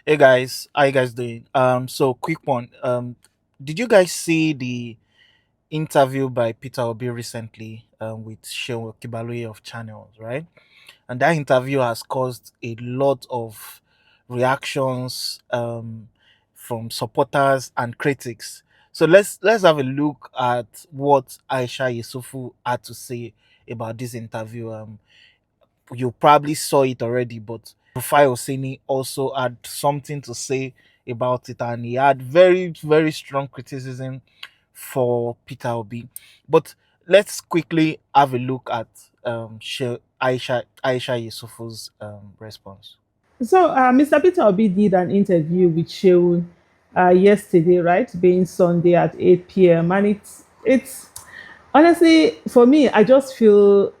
Hey guys, how you guys doing? So quick one. Did you guys see the interview by Peter Obi recently with Sheon Kibalue of Channels, right? And that interview has caused a lot of reactions from supporters and critics. So let's have a look at what Aisha Yesufu had to say about this interview. You probably saw it already, but Rufai Oseni also had something to say about it, and he had very, very strong criticism for Peter Obi. But let's quickly have a look at Aisha Yusufu's response. So, Mr. Peter Obi did an interview with Sheun yesterday, right? Being Sunday at 8 p.m. And it's honestly for me, I just feel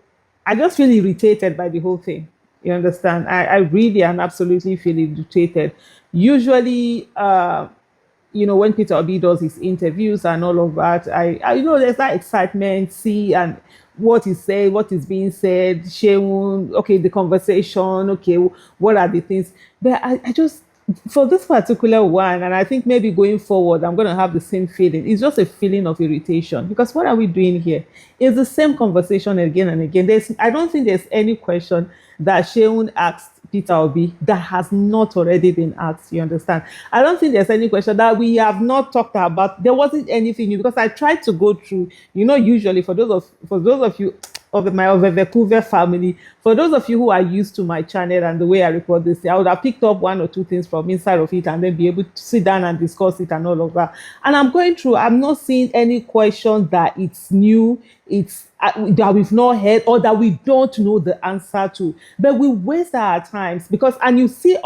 irritated by the whole thing. You understand? I really and absolutely feel irritated. Usually, when Peter Obi does his interviews and all of that, there's that excitement, see and what is said, what is being said, sharing, okay, the conversation, okay, what are the things. But I just for this particular one, and I think maybe going forward, I'm going to have the same feeling. It's just a feeling of irritation because what are we doing here? It's the same conversation again and again. I don't think there's any question that Sheun asked Peter Obi that has not already been asked. You understand? I don't think there's any question that we have not talked about. There wasn't anything new because I tried to go through. Usually for those of you of my Vancouver family, for those of you who are used to my channel and the way I report this, I would have picked up one or two things from inside of it and then be able to sit down and discuss it and all of that. And I'm going through, I'm not seeing any question that it's new, it's that we've not heard or that we don't know the answer to. But we waste our times because, and you see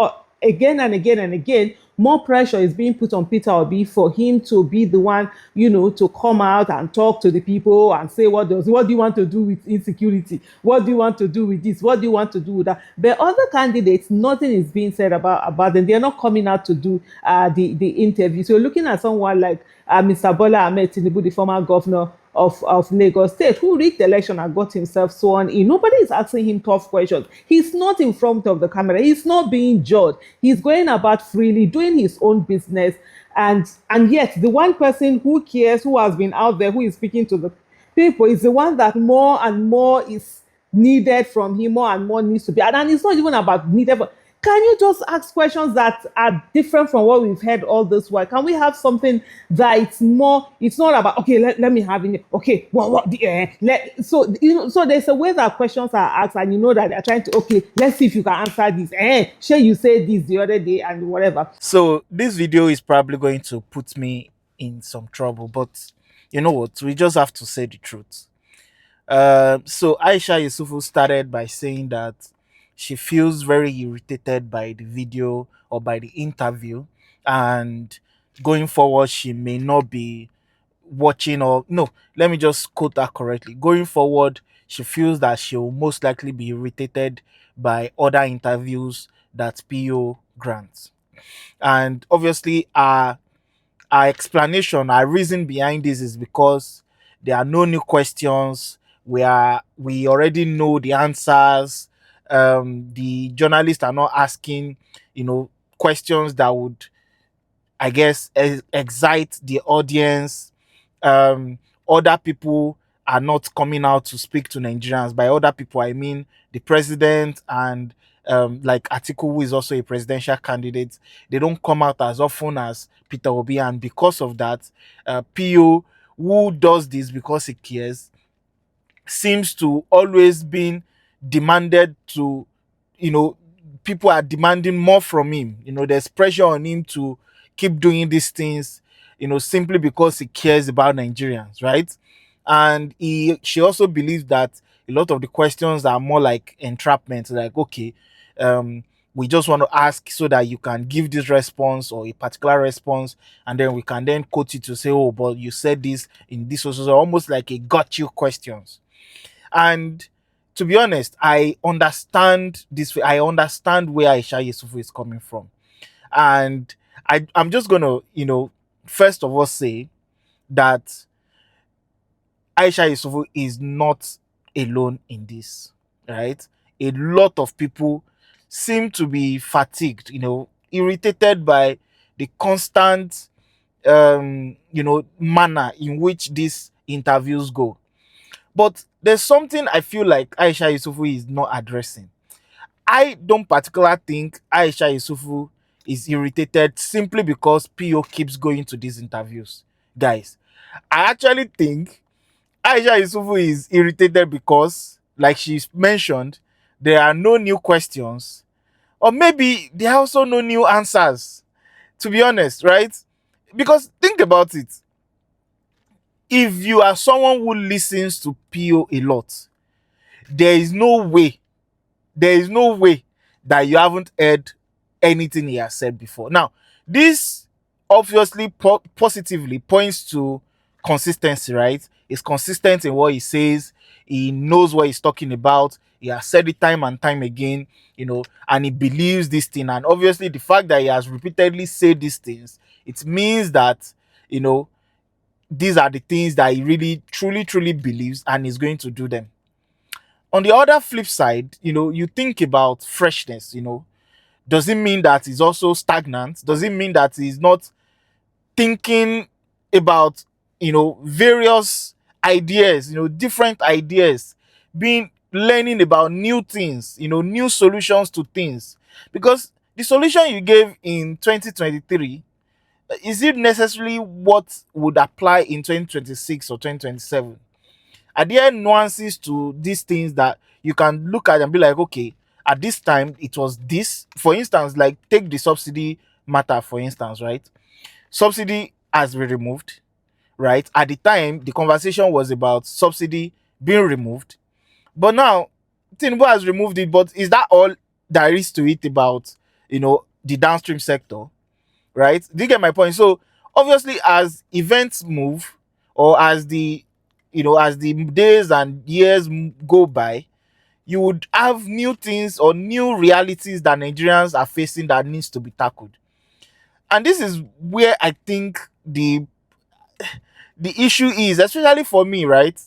again and again and again, more pressure is being put on Peter Obi for him to be the one, to come out and talk to the people and say what do you want to do with insecurity? What do you want to do with this? What do you want to do with that? But other candidates, nothing is being said about them. They're not coming out to do the interview. So looking at someone like Mr. Bola Ahmed Tinubu, the former governor of Lagos State, who rigged the election and got himself sworn in. Nobody is asking him tough questions. He's not in front of the camera. He's not being judged. He's going about freely, doing his own business. And yet, the one person who cares, who has been out there, who is speaking to the people, is the one that more and more is needed from him, more and more needs to be. And it's not even about needed, but can you just ask questions that are different from what we've heard all this while? Can we have something that it's not about, okay, let me have it. Okay, so there's a way that questions are asked, and you know that they're trying to, okay, let's see if you can answer this. Sure, you said this the other day and whatever. So this video is probably going to put me in some trouble, but you know what? We just have to say the truth. So Aisha Yesufu started by saying that she feels very irritated by the video or by the interview, and going forward, she may not be watching, or no, let me just quote that correctly. Going forward, she feels that she will most likely be irritated by other interviews that PO grants. And obviously, our explanation, our reason behind this is because there are no new questions. We already know the answers. The journalists are not asking, questions that would, I guess, excite the audience. Other people are not coming out to speak to Nigerians. By other people, I mean the president and like Atiku, who is also a presidential candidate. They don't come out as often as Peter Obi, and because of that, PO, who does this because he cares, seems to always been demanded to, you know, people are demanding more from him. There's pressure on him to keep doing these things, simply because he cares about Nigerians, right? And she also believes that a lot of the questions are more like entrapment, like, okay, we just want to ask so that you can give this response or a particular response, and then we can then quote it to say, oh, but you said this in this also, so almost like a got you questions. And to be honest, I understand this. I understand where Aisha Yesufu is coming from. And I'm just going to, first of all say that Aisha Yesufu is not alone in this, right? A lot of people seem to be fatigued, irritated by the constant manner in which these interviews go. But there's something I feel like Aisha Yesufu is not addressing. I don't particularly think Aisha Yesufu is irritated simply because PO keeps going to these interviews. Guys, I actually think Aisha Yesufu is irritated because, like she's mentioned, there are no new questions, or maybe there are also no new answers, to be honest, right? Because think about it. If you are someone who listens to PO a lot, there is no way there is no way that you haven't heard anything he has said before. Now, this obviously positively points to consistency, right? He's consistent in what he says, he knows what he's talking about, he has said it time and time again, and he believes this thing. And obviously, the fact that he has repeatedly said these things, it means that, you know, these are the things that he really, truly, truly believes and is going to do them. On the other flip side, you think about freshness. Does it mean that he's also stagnant? Does it mean that he's not thinking about, various ideas, different ideas, being learning about new things, new solutions to things? Because the solution you gave in 2023, is it necessarily what would apply in 2026 or 2027? Are there nuances to these things that you can look at and be like, okay, at this time it was this? For instance, like take the subsidy matter, for instance, right? Subsidy has been removed, right? At the time, the conversation was about subsidy being removed. But now, Tinubu has removed it. But is that all there is to it about, the downstream sector? Right? Do you get my point? So obviously, as events move, or as the days and years go by, you would have new things or new realities that Nigerians are facing that needs to be tackled. And this is where I think the issue is, especially for me, right?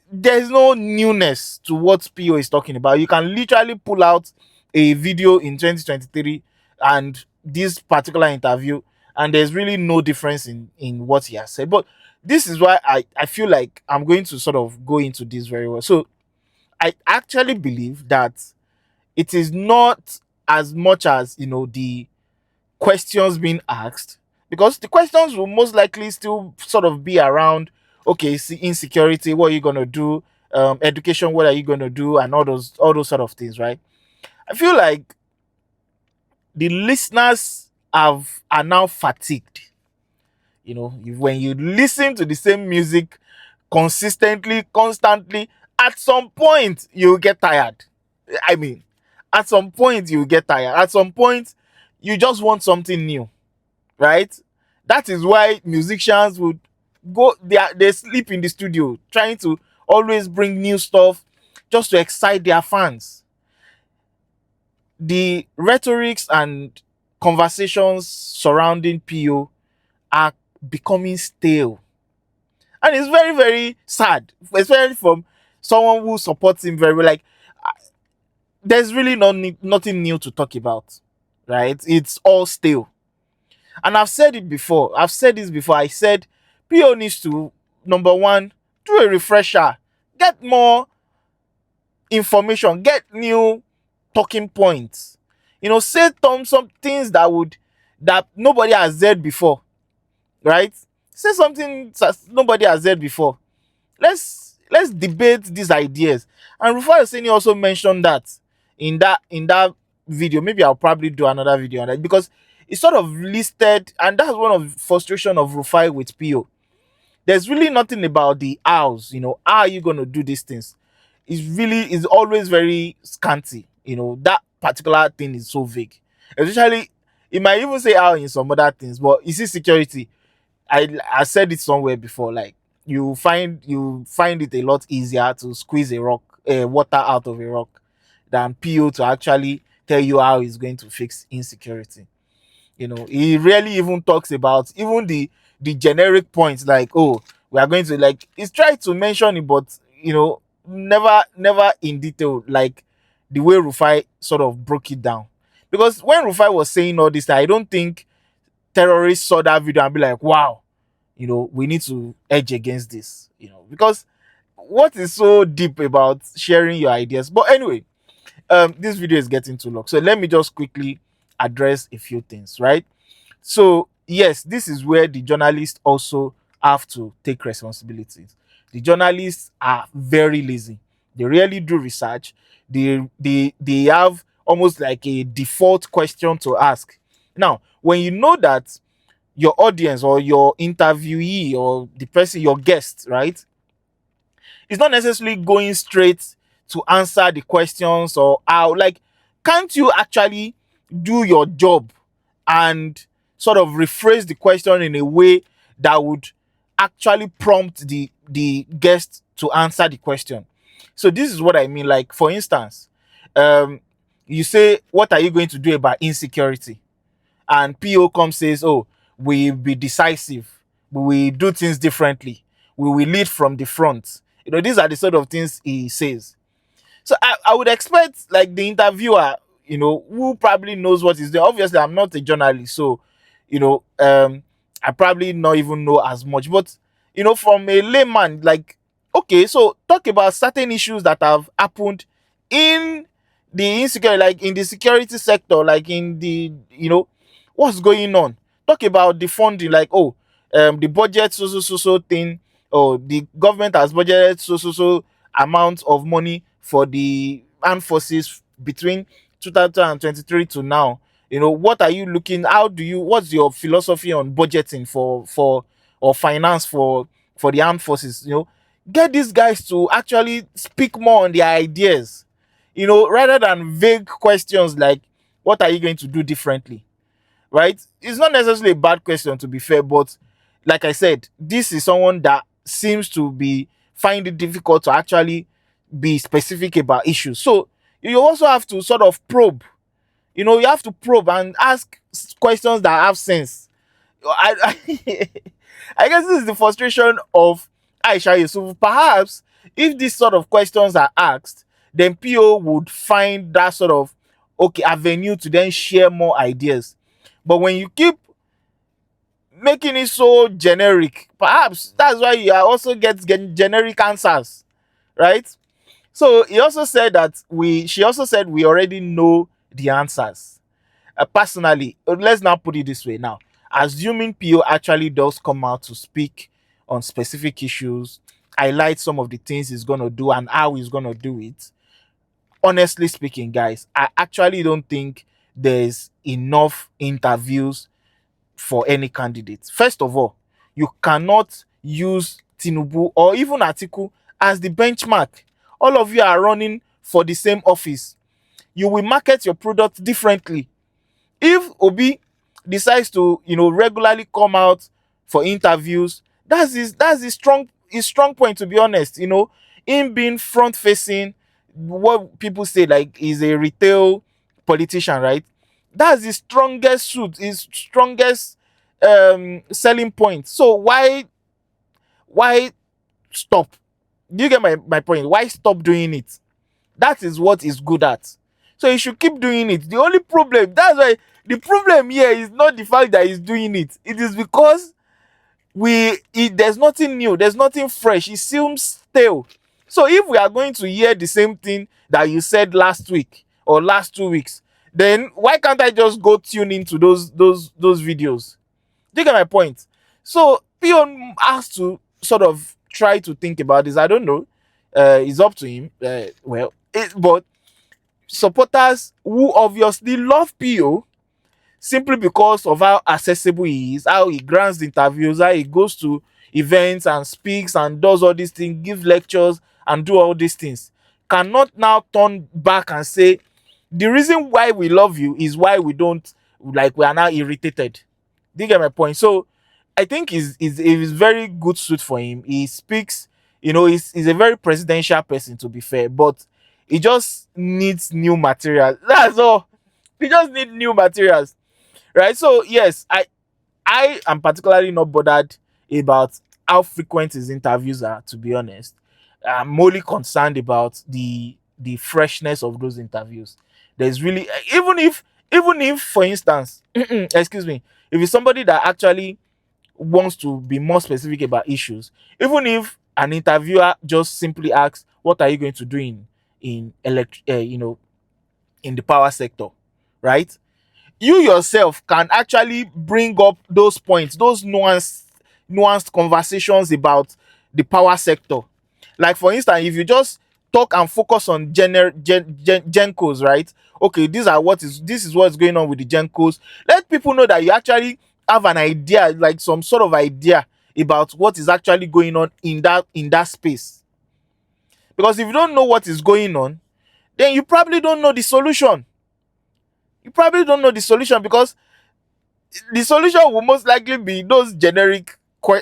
There's no newness to what PO is talking about. You can literally pull out a video in 2023 and this particular interview, and there's really no difference in what he has said. But this is why I feel like I'm going to sort of go into this very well. So I actually believe that it is not as much as, the questions being asked, because the questions will most likely still sort of be around, okay, see, insecurity, what are you going to do, education, what are you going to do, and all those sort of things, right? I feel like the listeners are now fatigued. When you listen to the same music consistently, constantly, at some point you get tired. I mean, at some point you get tired. At some point, you just want something new, right? That is why musicians would they sleep in the studio trying to always bring new stuff just to excite their fans. The rhetorics and conversations surrounding PO are becoming stale. And it's very, very sad, especially from someone who supports him very well. Like, there's really nothing new to talk about, right? It's all stale. And I've said it before. I've said this before. I said PO needs to, number one, do a refresher, get more information, get new talking points. Say some things that nobody has said before, right? Say something that nobody has said before. Let's debate these ideas. And Rufai Oseni also mentioned that in that video. Maybe I'll probably do another video on that, because it's sort of listed, and that's one of the frustration of Rufai with PO. There's really nothing about the hows. How are you going to do these things? Is always very scanty. That particular thing is so vague. Especially, it might even say how in some other things, but you see security. I said it somewhere before. Like, you find it a lot easier to squeeze a rock, water out of a rock, than PO to actually tell you how he's going to fix insecurity. He rarely even talks about even the generic points, like, oh, we are going to, like, he's tried to mention it, but never in detail, like the way Rufai sort of broke it down. Because when Rufai was saying all this, I don't think terrorists saw that video and be like, wow, we need to edge against this, because what is so deep about sharing your ideas? But anyway, this video is getting too long. So let me just quickly address a few things, right? So, yes, this is where the journalists also have to take responsibilities. The journalists are very lazy. They really do research. They have almost like a default question to ask. Now, when you know that your audience or your interviewee or the person, your guest, right, is not necessarily going straight to answer the questions, or how, like, can't you actually do your job and sort of rephrase the question in a way that would actually prompt the guest to answer the question? So this is what I mean. Like, for instance, um you say, what are you going to do about insecurity? And PO comes, says, oh, we be decisive, we will do things differently, we will lead from the front. These are the sort of things he says. So I would expect, like, the interviewer, who probably knows what he's doing. Obviously, I'm not a journalist, so I probably not even know as much. But from a layman, like, okay, so talk about certain issues that have happened in the insecurity, like in the security sector, like in the what's going on. Talk about the funding, like, oh, the budget, so thing, or the government has budgeted so amount of money for the armed forces between 2023 to now. What are you looking, what's your philosophy on budgeting for or finance for the armed forces? Get these guys to actually speak more on their ideas, rather than vague questions like, what are you going to do differently? Right? It's not necessarily a bad question, to be fair, but like I said, this is someone that seems to be find it difficult to actually be specific about issues. So you also have to sort of probe. You have to probe and ask questions that have sense. I, I guess this is the frustration of Aisha Yesufu. Perhaps if these sort of questions are asked, then PO would find that sort of okay avenue to then share more ideas. But when you keep making it so generic, perhaps that's why you are also get generic answers, right? So she also said we already know the answers. Personally, let's now put it this way now. Assuming PO actually does come out to speak on specific issues, highlight some of the things he's going to do and how he's going to do it. Honestly speaking, guys, I actually don't think there's enough interviews for any candidate. First of all, you cannot use Tinubu or even Atiku as the benchmark. All of you are running for the same office. You will market your product differently. If Obi decides to, regularly come out for interviews, that's his strong point, to be honest. Him being front facing, what people say, like, he's a retail politician, right? That's his strongest suit, his strongest selling point. So why stop? Do you get my point? Why stop doing it? That is what he's good at. So he should keep doing it. The only problem, that's why the problem here is not the fact that he's doing it. It is because there's nothing new, there's nothing fresh. It seems stale. So if we are going to hear the same thing that you said last week or last 2 weeks, then why can't I just go tune into those videos? Do you get my point? So Pion has to sort of try to think about this. I don't know. It's up to him. But supporters who obviously love PO simply because of how accessible he is, how he grants the interviews, how he goes to events and speaks and does all these things, gives lectures and do all these things, cannot now turn back and say the reason why we love you is why we don't, like, we are now irritated. Do you get my point? So I think is very good suit for him. He speaks, he's a very presidential person, to be fair, but he just needs new material. That's all. He just need new materials, right? So yes, I am particularly not bothered about how frequent his interviews are, to be honest. I'm only concerned about the freshness of those interviews. There's really, even if Even if, for instance, excuse me, if it's somebody that actually wants to be more specific about issues, even if an interviewer just simply asks, "What are you going to do in in the power sector?" Right? You yourself can actually bring up those points, those nuanced conversations about the power sector. Like for instance, if you just talk and focus on gencos, right? Okay, this is what's going on with the gencos. Let people know that you actually have an idea, like some sort of idea about what is actually going on in that space. Because if you don't know what is going on, then you probably don't know the solution. You probably don't know the solution because the solution will most likely be those generic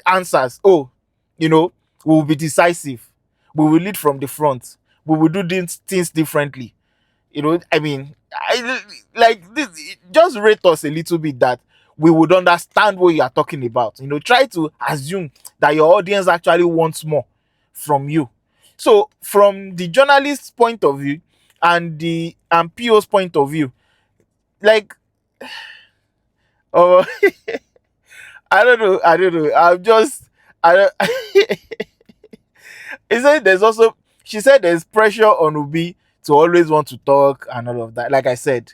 answers. Oh, you know, we will be decisive. We will lead from the front. We will do things differently. You know, I mean, I like this. Just rate us a little bit that we would understand what you are talking about. You know, try to assume that your audience actually wants more from you. So, from the journalist's point of view and the PO's point of view, like, oh, I don't know. I don't know. I'm just. I don't. He said there's also. She said there's pressure on Ubi to always want to talk and all of that. Like I said,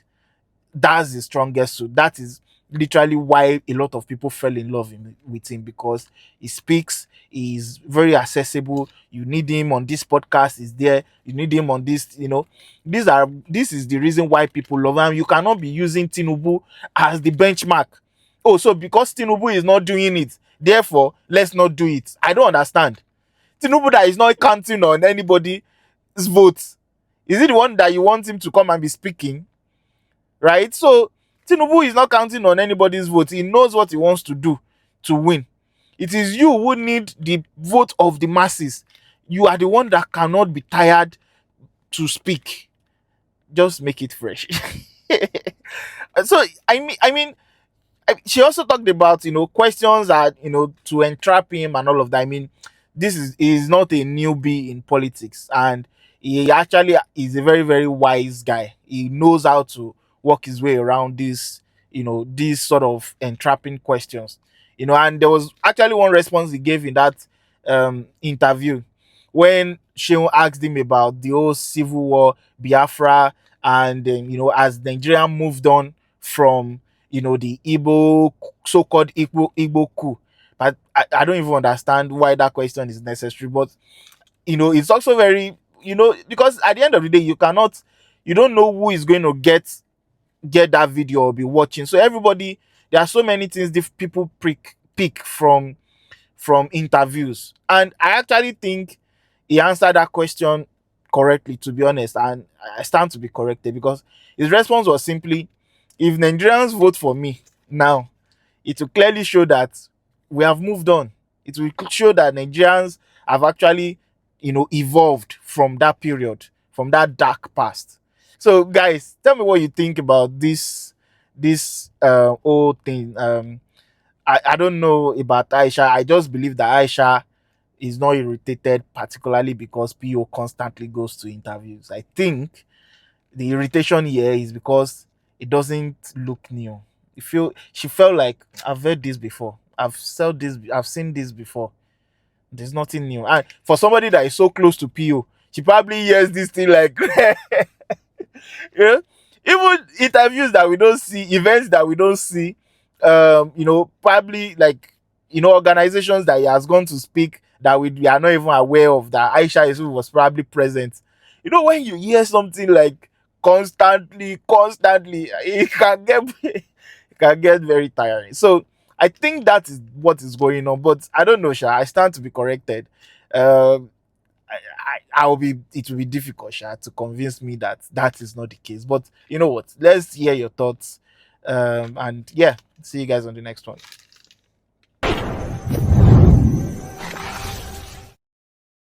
that's the strongest suit. That is literally why a lot of people fell in love with him because he speaks. He's very accessible. You need him on this podcast. Is there? You need him on this. You know, this is the reason why people love him. You cannot be using Tinubu as the benchmark. Oh, so because Tinubu is not doing it, therefore let's not do it. I don't understand. Tinubu that is not counting on anybody's votes. Is it the one that you want him to come and be speaking? Right? So Tinubu is not counting on anybody's vote. He knows what he wants to do to win. It is you who need the vote of the masses. You are the one that cannot be tired to speak. Just make it fresh. So she also talked about questions that to entrap him and all of that. I mean, this is not a newbie in politics, and he actually is a very very wise guy. He knows how to work his way around these sort of entrapping questions. And there was actually one response he gave in that interview when Sheon asked him about the whole civil war, Biafra, and as Nigeria moved on from the Igbo, so-called Igbo coup. But I don't even understand why that question is necessary. But it's also very, because at the end of the day, you don't know who is going to get that video or be watching. So everybody, there are so many things people pick from interviews, and I actually think he answered that question correctly, to be honest, and I stand to be corrected because his response was simply, if Nigerians vote for me now, it will clearly show that we have moved on. It will show that Nigerians have actually evolved from that period, from that dark past. So guys, tell me what you think about this whole thing. I don't know about Aisha. I just believe that Aisha is not irritated, particularly because PO constantly goes to interviews. I think the irritation here is because it doesn't look new. She felt like I've heard this before. I've seen this before. There's nothing new. And for somebody that is so close to PO, she probably hears this thing like yeah. Even interviews that we don't see, events that we don't see, probably like organizations that he has gone to speak that we are not even aware of, that Aisha Yesufu was probably present. When you hear something like constantly, it can get it can get very tiring. So I think that is what is going on. But I don't know, Sha. I stand to be corrected. Um I will be it will be difficult, Sha, to convince me that that is not the case. But you know what? Let's hear your thoughts. And yeah, see you guys on the next one.